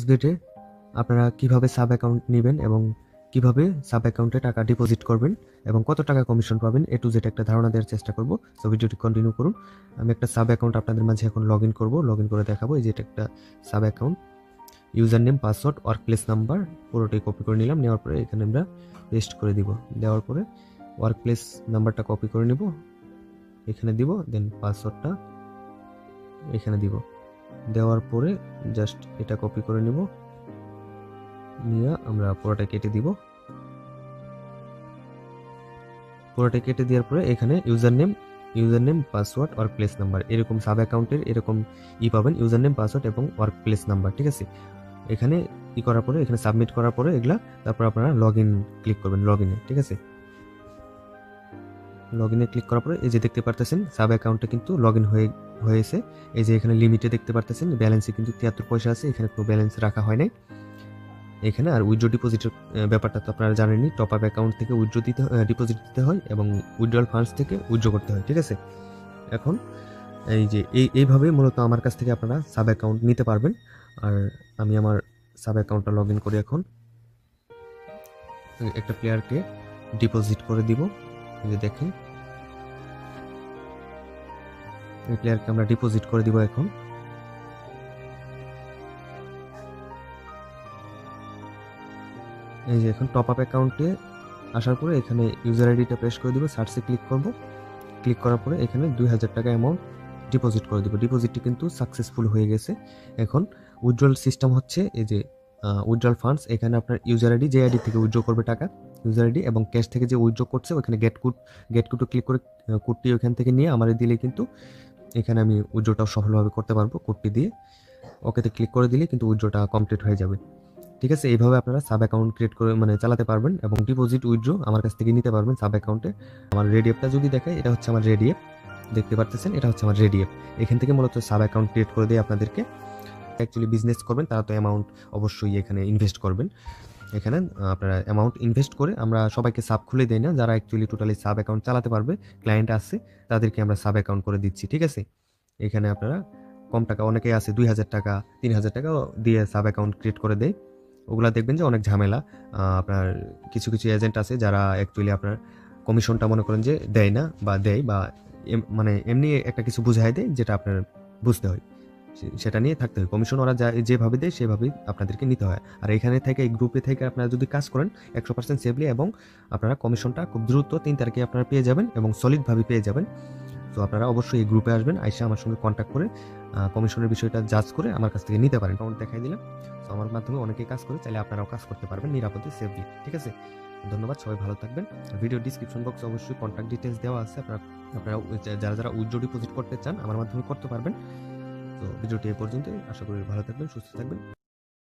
ভিডিওতে আপনারা কিভাবে সাব অ্যাকাউন্ট নেবেন এবং কিভাবে সাব অ্যাকাউন্টে টাকা ডিপোজিট করবেন এবং কত টাকা কমিশন পাবেন এ টু জেড একটা ধারণা দেওয়ার চেষ্টা করব। সো ভিডিওটি কন্টিনিউ করুন। আমি একটা সাব অ্যাকাউন্ট আপনাদের মাঝে এখন লগ ইন করবো, লগ ইন করে দেখাবো। এই যে এটা একটা sub account, user name, password, work place number পুরোটাই কপি করে নিলাম। নেওয়ার পরে এখানে আমরা পেস্ট করে দিব। দেওয়ার পরে ওয়ার্ক প্লেস নাম্বারটা কপি করে নিব, এখানে দিব। দেন পাসওয়ার্ডটা এখানে দিব। দেওয়ার পরে জাস্ট এটা কপি করে নিব, নিয়ে আমরা পুরোটা কেটে দিব। পুরোটা কেটে দেওয়ার পরে এখানে user name, password, work place number, এরকম সাব অ্যাকাউন্টের এরকম পাবেন, ইউজার নেম, পাসওয়ার্ড এবং ওয়ার্ক প্লেস নাম্বার। ঠিক আছে, এখানে করার পরে এখানে সাবমিট করার পরে এগুলা তারপর আপনারা লগ ইন ক্লিক করবেন, লগ ইনে। ঠিক আছে, লগ ইনে ক্লিক করার পরে এই যে দেখতে পারতেছেন সাব অ্যাকাউন্টটা কিন্তু লগ ইন হয়েছে। এই যে এখানে লিমিটে দেখতে পারতেছেন ব্যালেন্সে কিন্তু 73 পয়সা আছে, এখানে কোনো ব্যালেন্স রাখা হয় নাই এখানে। আর উইথড্র ডিপোজিটের ব্যাপারটা তো আপনারা জানেনই, টপ আপ অ্যাকাউন্ট থেকে উইথড্র ডিপোজিট দিতে হয় এবং উইথড্রল ফান্ডস থেকে উইথড্র করতে হয়। ঠিক আছে, এখন এই যে এইভাবে মূলত আমার কাছ থেকে আপনারা সাব অ্যাকাউন্ট নিতে পারবেন। আর আমি আমার সাব অ্যাকাউন্টটা লগ ইন করি। এখন একটা প্লেয়ারকে ডিপোজিট করে দিব। এই যে দেখেন, এই প্লেয়ারকে আমরা ডিপোজিট করে দিব। এখন এই যে এখন টপ আপ অ্যাকাউন্টে আসার পরে এখানে ইউজার আইডিটা প্রেস করে দিব, সার্চে ক্লিক করব। ক্লিক করার পরে এখানে 2000 টাকা অ্যামাউন্ট ডিপোজিট করে দিব। ডিপোজিটটি কিন্তু সাকসেসফুল হয়ে গেছে। এখন উইথড্রল সিস্টেম হচ্ছে এই যে উইথড্রল ফান্ডস, এখানে আপনার ইউজার আইডি যে আইডি থেকে উইথড্র করবে টাকা, ইউজার আইডি এবং ক্যাশ থেকে যে উইথড্র করছে ওখানে গেট কোডে ক্লিক করে কোডটি ওখান থেকে নিয়ে আমার দিলে কিন্তু এখানে আমি উইথড্রটাও সফলভাবে করতে পারবো। কোডটি দিয়ে ওকেতে ক্লিক করে দিলে কিন্তু উইথড্রটা কমপ্লিট হয়ে যাবে। ঠিক আছে, এইভাবে আপনারা সাব অ্যাকাউন্ট ক্রিয়েট করে চালাতে পারবেন এবং ডিপোজিট উইথড্র আমার কাছ থেকে নিতে পারবেন সাব অ্যাকাউন্টে। আমার রেডি অ্যাপটা যদি দেখায়, এটা হচ্ছে আমার রেডি অ্যাপ, দেখতে পারতেছেন এটা হচ্ছে আমার রেডি অ্যাপ। এখান থেকে মূলত সাব অ্যাকাউন্ট ক্রিয়েট করে দিয়ে আপনাদেরকে অ্যাকচুয়ালি বিজনেস করবেন তারা তো অ্যামাউন্ট অবশ্যই এখানে ইনভেস্ট করবেন। এখানে আপনারা অ্যামাউন্ট ইনভেস্ট করে, আমরা সবাইকে সাব খুলে দেই না, যারা অ্যাকচুয়ালি টোটালি সাব অ্যাকাউন্ট চালাতে পারবে ক্লায়েন্ট আছে তাদেরকে আমরা সাব অ্যাকাউন্ট করে দিচ্ছি। ঠিক আছে, এখানে আপনারা কম টাকা, অনেকেই আছে 2000 টাকা 3000 টাকা দিয়ে সাব অ্যাকাউন্ট ক্রিয়েট করে দেয়। ওগুলা দেখবেন যে অনেক ঝামেলা। আপনার কিছু এজেন্ট আছে যারা অ্যাকচুয়ালি আপনার কমিশনটা মনে করেন যে দেয় না বা দেয়, বা মানে এমনি একটা কিছু বুঝাই দেয় যেটা আপনার বুঝতে হয়, সেটা নিয়ে থাকতে হয়। কমিশন ওরা যেভাবে দেয় সেভাবেই আপনাদেরকে নিতে হয়। আর এখানে থেকে এই গ্রুপে থেকে আপনারা যদি কাজ করেন 100% সেফলি এবং আপনারা কমিশনটা খুব দ্রুত 3 তারিখে আপনারা পেয়ে যাবেন এবং সলিডভাবে পেয়ে যাবেন। তো আপনারা অবশ্যই এই গ্রুপে আসবেন, আইসা আমার সঙ্গে কন্ট্যাক্ট করে কমিশনের বিষয়টা জাজ করে আমার কাছ থেকে নিতে পারেন। অ্যাকাউন্ট দেখাই দিলাম। তো আমার মাধ্যমে অনেকেই কাজ করে, চাইলে আপনারাও কাজ করতে পারবেন নিরাপদে, সেফলি। ঠিক আছে, ধন্যবাদ, সবাই ভালো থাকবেন। ভিডিও ডিসক্রিপশন বক্সে অবশ্যই কন্ট্যাক্ট ডিটেলস দেওয়া আছে, আপনারা যারা উইথড্র ডিপোজিট করতে চান আমার মাধ্যমে করতে পারবেন। তো ভিডিওটি এই পর্যন্তই, আশা করি ভালো থাকবেন, সুস্থ থাকবেন।